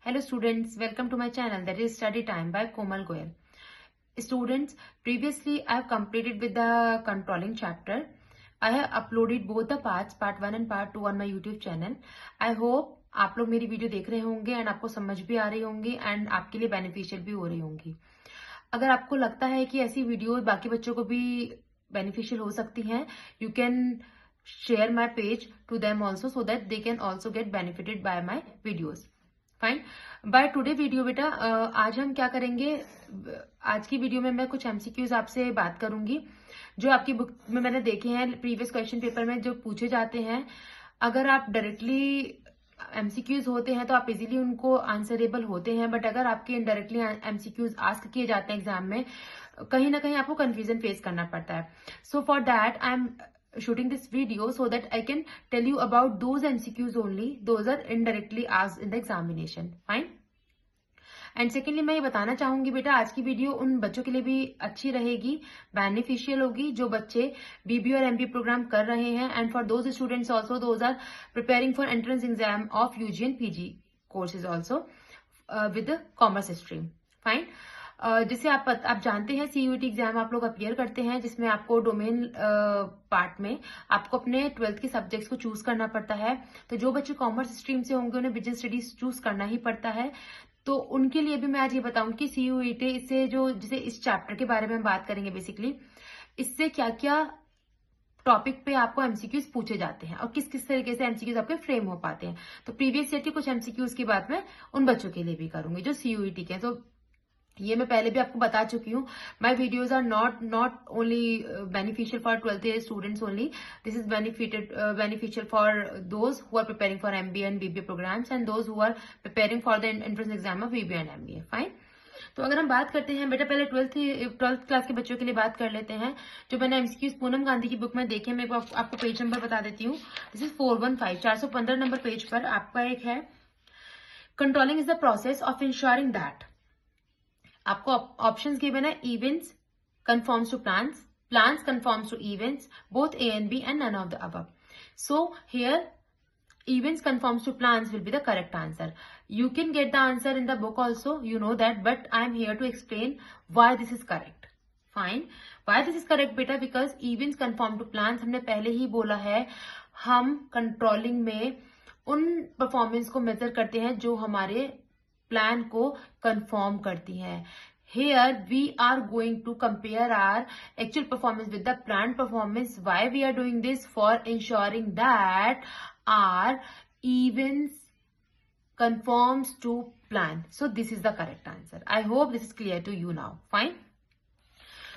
Hello students, welcome to my channel that is Study Time by Komal Goyal. Students, previously I have completed with the controlling chapter. I have uploaded both the parts, part 1 and part 2 on my YouTube channel. I hope आप लोग मेरी video देख रहे होंगे and आपको समझ भी आ रही होंगी एंड आपके लिए बेनिफिशियल भी हो रही होंगी. अगर आपको लगता है कि ऐसी वीडियो बाकी बच्चों को भी बेनिफिशियल हो सकती हैं, you can share my page to them also so that they can also get benefited by my videos. Fine. By today video बेटा, आज हम क्या करेंगे, आज की वीडियो में मैं कुछ एमसीक्यूज आपसे बात करूंगी जो आपकी बुक में मैंने देखे हैं प्रीवियस क्वेश्चन पेपर में जो पूछे जाते हैं. अगर आप डायरेक्टली एमसीक्यूज होते हैं तो आप इजीली उनको आंसरेबल होते हैं, बट अगर आपके इनडायरेक्टली एमसीक्यूज आस्क किए जाते हैं एग्जाम में, कहीं ना कहीं आपको कंफ्यूजन फेस करना पड़ता है. So for that I am shooting this video so that I can tell you about those MCQs only. Those are indirectly asked in the examination. Fine. And secondly मैं ये बताना चाहूंगी बेटा, आज की वीडियो उन बच्चों के लिए भी अच्छी रहेगी, बेनिफिशियल होगी जो बच्चे बीबी और एमबी प्रोग्राम कर रहे हैं, and for those students also those are preparing for entrance exam of UG and PG courses also with commerce stream. Fine. जिसे आप जानते हैं सीयूईटी एग्जाम आप लोग अपीयर करते हैं, जिसमें आपको डोमेन पार्ट में आपको अपने 12th के सब्जेक्ट्स को चूज करना पड़ता है. तो जो बच्चे कॉमर्स स्ट्रीम से होंगे उन्हें बिजनेस स्टडीज चूज करना ही पड़ता है. तो उनके लिए भी मैं आज ये बताऊंगी कि सीयूईटी इससे जिसे इस चैप्टर के बारे में हम बात करेंगे बेसिकली, इससे क्या क्या टॉपिक पे आपको एमसीक्यूज पूछे जाते हैं और किस किस तरीके से एमसीक्यूज आपके फ्रेम हो पाते हैं. तो प्रीवियस ईयर के कुछ एमसीक्यूज की बात मैं उन बच्चों के लिए भी करूंगी जो सीयूईटी के हैं. तो ये मैं पहले भी आपको बता चुकी हूँ, my videos are not only beneficial for 12th year students only. This is beneficial for those who are preparing for MBA and BBA programs and those who are preparing for the entrance exam of BBA and MBA. Fine. तो अगर हम बात करते हैं बेटा, पहले 12th class के बच्चों के लिए बात कर लेते हैं जो मैंने एमसीक्यूज पूनम गांधी की बुक में देखे. मैं आपको पेज नंबर बता देती हूँ. दिस इज 415 नंबर पेज पर आपका एक है, controlling is the process of ensuring that. आपको ऑप्शंस गिवन है, events conforms to plans, plans conforms to events, both A and B and none of the above. So here events conforms to plans will be the correct answer. You can get the answer in the book also, you know that, but I am here to explain why this is correct. Fine. Why this is correct बेटा? Because events conform to plans, हमने पहले ही बोला है, हम controlling में उन performance को major करते हैं जो हमारे प्लान को कंफर्म करती है. Here we are going to compare our actual performance with the planned performance. Why we are doing this? For ensuring that our events conforms to plan. So this is the correct answer. I hope this is clear to you now. Fine.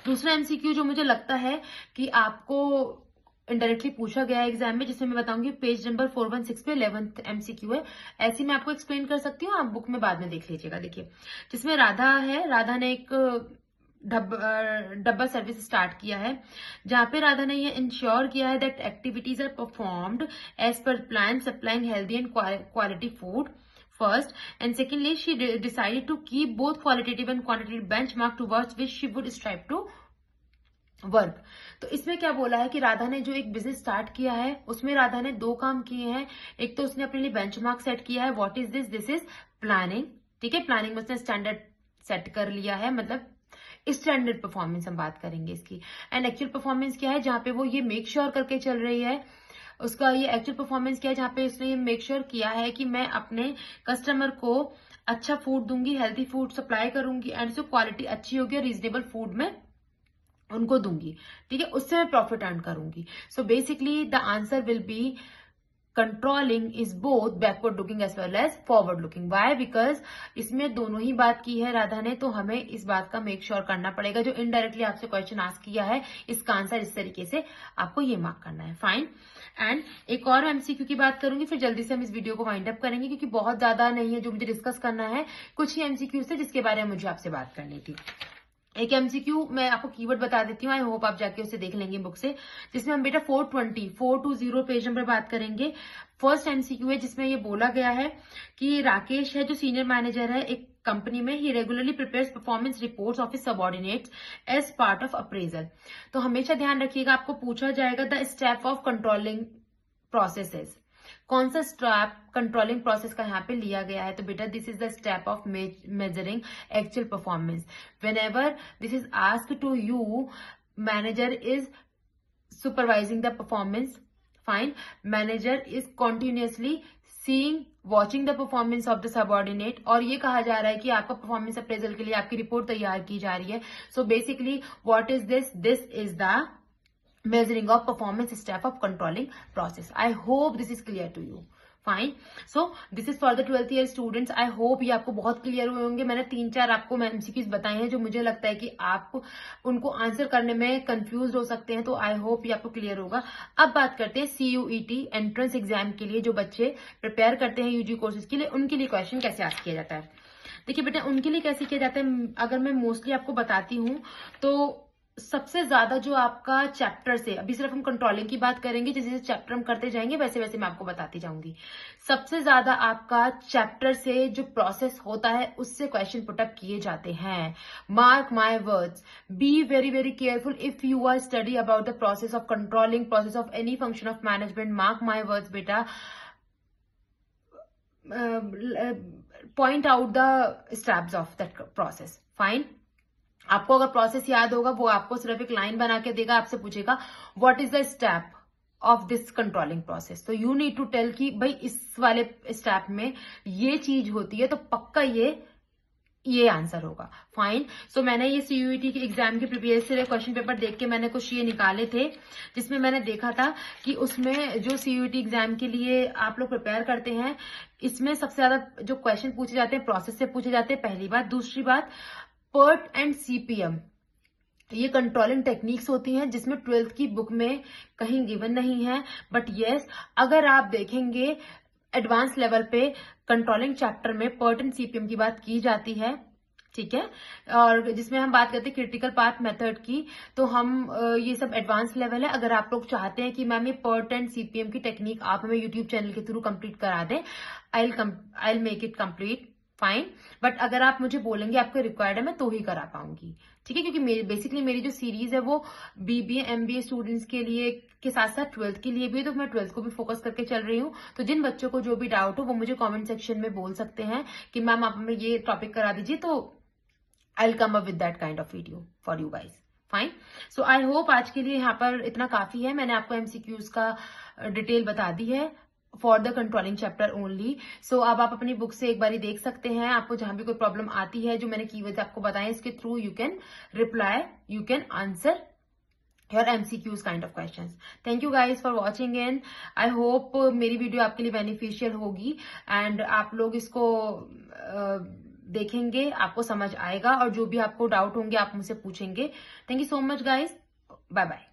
दूसरा MCQ जो मुझे लगता है कि आपको indirectly पूछा गया है एग्जाम में, जिसमें मैं बताऊंगी पेज नंबर 416 पे 11th एमसीक्यू है. ऐसे मैं आपको एक्सप्लेन कर सकती हूँ, आप बुक में बाद में देख लीजिएगा. देखिए, जिसमें राधा है, राधा ने एक डब्बा सर्विस स्टार्ट किया है, जहां पे राधा ने ये इंश्योर किया है that activities are performed as per plan, supplying healthy and quality food first, and secondly she decided to keep both qualitative and quantitative benchmark towards which she would strive to work. तो इसमें क्या बोला है कि राधा ने जो एक business start किया है उसमें राधा ने दो काम किए हैं. एक तो उसने अपने लिए बेंचमार्क सेट किया है. What is this? This is planning. ठीक है, प्लानिंग में उसने स्टैंडर्ड सेट कर लिया है, मतलब स्टैंडर्ड परफॉर्मेंस हम बात करेंगे इसकी. एंड एक्चुअल परफॉर्मेंस क्या है, जहां पे वो ये मेक श्योर करके चल रही है, उसका ये एक्चुअल परफॉर्मेंस क्या है, जहां पे उसने ये मेक श्योर किया है कि मैं अपने कस्टमर को अच्छा फूड दूंगी, हेल्दी फूड सप्लाई करूंगी एंड उसकी क्वालिटी अच्छी होगी और रीजनेबल फूड में उनको दूंगी. ठीक है, उससे मैं प्रॉफिट अर्न करूंगी. So basically the answer will be controlling is both backward looking as well as forward looking. Why? Because इसमें दोनों ही बात की है राधा ने, तो हमें इस बात का मेक श्योर करना पड़ेगा. जो इनडायरेक्टली आपसे क्वेश्चन आस्क किया है इसका आंसर इस तरीके से आपको ये मार्क करना है. फाइन. एंड एक और एमसीक्यू की बात करूंगी, फिर जल्दी से हम इस वीडियो को वाइंड अप करेंगे क्योंकि बहुत ज्यादा नहीं है जो मुझे डिस्कस करना है, कुछ ही एमसीक्यू से जिसके बारे में मुझे आपसे बात करनी थी. एक एमसीक्यू मैं आपको कीवर्ड बता देती हूँ, आई होप आप जाके उसे देख लेंगे बुक से, जिसमें हम बेटा 420 पेज नंबर बात करेंगे. फर्स्ट एमसीक्यू है जिसमें ये बोला गया है कि राकेश है जो सीनियर मैनेजर है एक कंपनी में, ही regularly prepares performance reports of his subordinates as part of appraisal. तो हमेशा ध्यान रखिएगा, आपको पूछा जाएगा the step of controlling processes. कौन सा स्टेप कंट्रोलिंग प्रोसेस का यहाँ पे लिया गया है? तो बेटा this is the step of measuring actual performance. Whenever this is asked to you, manager is supervising the performance. Fine. Manager is continuously watching the performance of the subordinate. और ये कहा जा रहा है कि आपका परफॉर्मेंस अप्रेजल के लिए आपकी रिपोर्ट तैयार की जा रही है. So basically what is this? This is the measuring of performance step of controlling process. I hope this is clear to you. Fine. So this is for the 12th year students. I hope ये आपको बहुत clear हुए होंगे. मैंने 3-4 आपको MCQs बताए हैं जो मुझे लगता है कि आप उनको आंसर करने में कंफ्यूज हो सकते हैं. तो आई होप ये आपको क्लियर होगा. अब बात करते हैं CUET एंट्रेंस एग्जाम के लिए जो बच्चे प्रिपेयर करते हैं यूजी कोर्सेज के लिए, उनके लिए क्वेश्चन कैसे आस्क किया जाता है. देखिए बेटा, उनके लिए कैसे किया जाता है अगर मैं मोस्टली आपको बताती हूँ तो सबसे ज्यादा जो आपका चैप्टर से, अभी सिर्फ हम कंट्रोलिंग की बात करेंगे, जैसे जैसे चैप्टर हम करते जाएंगे वैसे वैसे मैं आपको बताती जाऊंगी. सबसे ज्यादा आपका चैप्टर से जो प्रोसेस होता है उससे क्वेश्चन पुटअप किए जाते हैं. Mark my words, be very very careful if you are study about the process of controlling, process of any function of management. Mark my words बेटा, point out the steps of that process. Fine. आपको अगर process याद होगा, वो आपको सिर्फ एक line बना के देगा, आपसे पूछेगा what is the step of this controlling process. तो यू नीड टू टेल कि भाई इस वाले स्टेप में ये चीज होती है, तो पक्का ये आंसर होगा. फाइन. सो मैंने ये CUET के एग्जाम के प्रीवियस से क्वेश्चन पेपर देख के मैंने कुछ ये निकाले थे, जिसमें मैंने देखा था कि उसमें जो CUET एग्जाम के लिए आप लोग प्रिपेयर करते हैं, इसमें सबसे ज्यादा जो क्वेश्चन पूछे जाते हैं प्रोसेस से पूछे जाते हैं, पहली बात. दूसरी बात, PERT एंड CPM ये कंट्रोलिंग टेक्निक्स होती हैं जिसमें 12th की बुक में कहीं गिवन नहीं है. बट यस, अगर आप देखेंगे एडवांस लेवल पे कंट्रोलिंग चैप्टर में PERT एंड CPM की बात की जाती है. ठीक है. और जिसमें हम बात करते हैं क्रिटिकल पाथ मेथड की, तो हम ये सब एडवांस लेवल है. अगर आप लोग चाहते हैं कि मैम ये PERT एंड CPM की टेक्निक आप हमें यूट्यूब चैनल के थ्रू कंप्लीट करा दें, I make it complete. Fine. But अगर आप मुझे बोलेंगे आपको रिक्वायर्ड है, मैं तो ही करा पाऊंगी. ठीक है. क्योंकि बेसिकली मेरी जो सीरीज है वो BBA MBA स्टूडेंट्स के लिए के साथ साथ 12th के लिए भी है, तो मैं 12th को भी फोकस करके चल रही हूँ. तो जिन बच्चों को जो भी डाउट हो वो मुझे कमेंट सेक्शन में बोल सकते हैं कि मैम आप हमें ये टॉपिक करा दीजिए, तो I will come up with that kind of video for you guys. Fine. So I hope आज के लिए यहाँ पर इतना काफी है. मैंने आपको MCQs का डिटेल बता दी है for the controlling chapter only. So अब आप अपनी बुक से एक बार देख सकते हैं. आपको जहां भी कोई प्रॉब्लम आती है, जो मैंने कीवर्ड्स आपको बताए, इसके through you can reply, you can answer your MCQs kind of questions. Thank you guys for watching and I hope मेरी वीडियो आपके लिए बेनिफिशियल होगी एंड आप लोग इसको देखेंगे, आपको समझ आएगा और जो भी आपको डाउट होंगे आप मुझसे पूछेंगे. Thank you so much guys. Bye bye.